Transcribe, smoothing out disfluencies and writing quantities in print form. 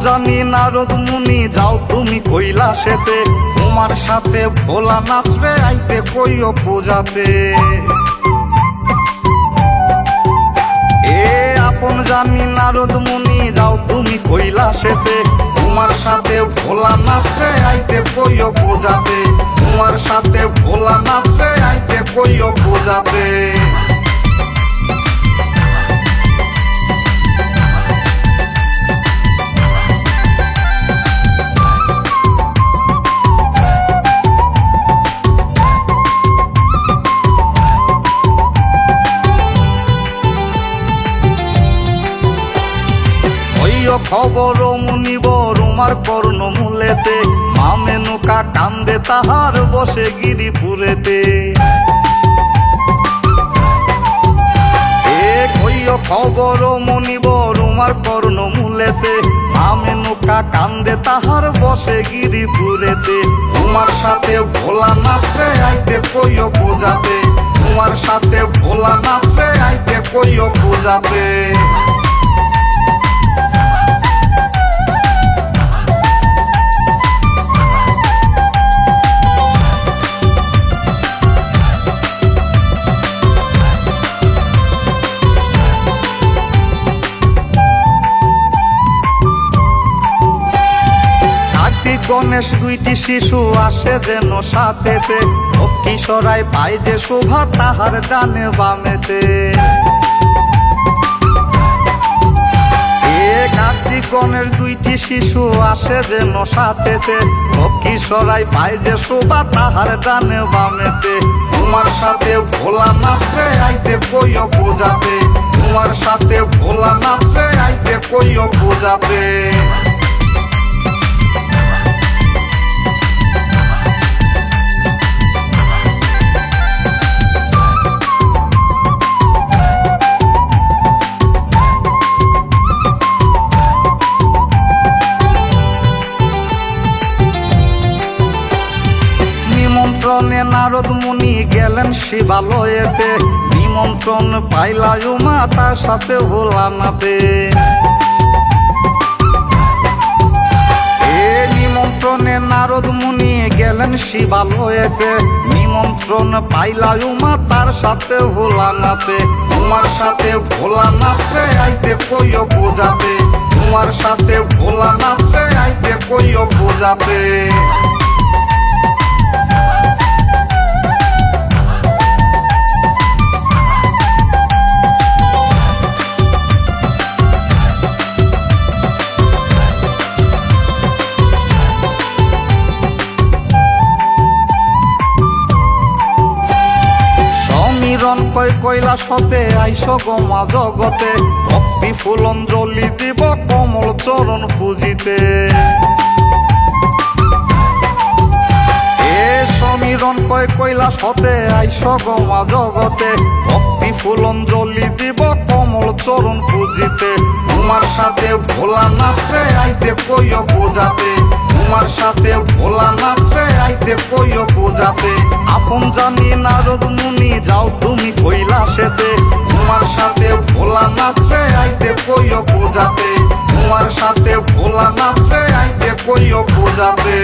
জানি নারদ মুনি যাও তুমি কৈলাসেতে, তোমার সাথে ভোলানাথ রে আইতে কইও পূজাতে। আপন জানি নারদ মুনি যাও তুমি কৈলাসেতে, তোমার সাথে ভোলানাথ রে আইতে কইও পূজাতে, তোমার সাথে ভোলানাথ রে আইতে কইও পূজাতে। খবর মুনিবর উমার কর্ণ মূলেতে, মা মেনকা কান্দে তাহার বসে গিরিপুরেতে। খবর মুনিবর উমার কর্ণ মূলেতে, মা মেনকা কান্দে তাহার বসে গিরিপুরেতে। তোমার সাথে ভোলানাথ রে আইতে কইও পূজাতে, তোমার সাথে ভোলানাথ রে আইতে কইও পূজাতে। গণেশ দুইটি শিশু আসে যেন সাথেতে, কিশোরায় পায় যে শোভা তাহার ডানে বামেতে। কার্তিক গণেশ দুইটি শিশু আসে যেন সাথেতে, কিশোরায় পায় যে শোভা তাহার ডানে বামেতে। তোমার সাথে ভোলানাথ রে আইতে কইও পূজাতে, তোমার সাথে ভোলানাথ রে আইতে কইও পূজাতে। নিমন্ত্রণে নারদ মুনি গেলেন শিবালয়েতে, নিমন্ত্রণ পাইলা উমা তার সাথে ভোলানাথে। নিমন্ত্রণে নারদ মুনি গেলেন শিবালয়েতে, নিমন্ত্রণ পাইলা উমা তার সাথে ভোলানাথে। তোমার সাথে ভোলানাথ রে আইতে কইও পূজাতে, তোমার সাথে ভোলানাথ রে আইতে কইও পূজাতে। সমীরণ কয় কৈলাস হতে আইসো গোমা জগতে, ভক্তি ফুলঞ্জলি দিব কমল চরণ পূজিতে। সমীরণ কয় কৈলাস হতে আইসো গোমা জগতে, ভক্তি ফুলঞ্জলি দিব কমল চরণ পূজিতে। তোমার সাথে ভোলানাথ রে আইতে কইও পূজাতে, তোমার সাথে ভোলানাথ রে আইতে কইও পূজাতে। আপন জানি নারদ মুনি যাও তুমি কৈলাসেতে, তোমার সাথে ভোলানাথ রে আইতে কইও পূজাতে, তোমার সাথে ভোলানাথ রে আইতে কইও পূজাতে।